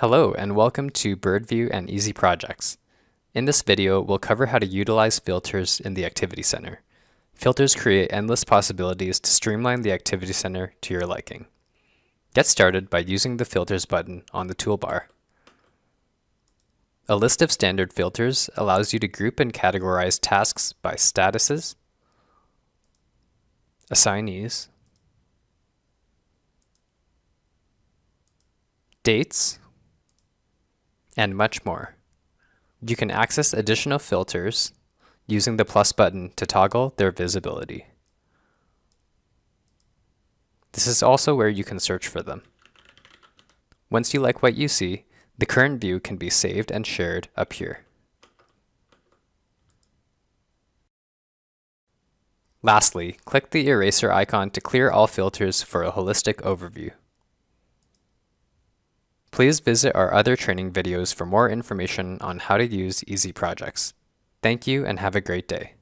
Hello and welcome to Birdview and Easy Projects. In this video, we'll cover how to utilize filters in the Activity Center. Filters create endless possibilities to streamline the Activity Center to your liking. Get started by using the Filters button on the toolbar. A list of standard filters allows you to group and categorize tasks by statuses, assignees, dates, and much more. You can access additional filters using the plus button to toggle their visibility. This is also where you can search for them. Once you like what you see, the current view can be saved and shared up here. Lastly, click the eraser icon to clear all filters for a holistic overview. Please visit our other training videos for more information on how to use Easy Projects. Thank you and have a great day.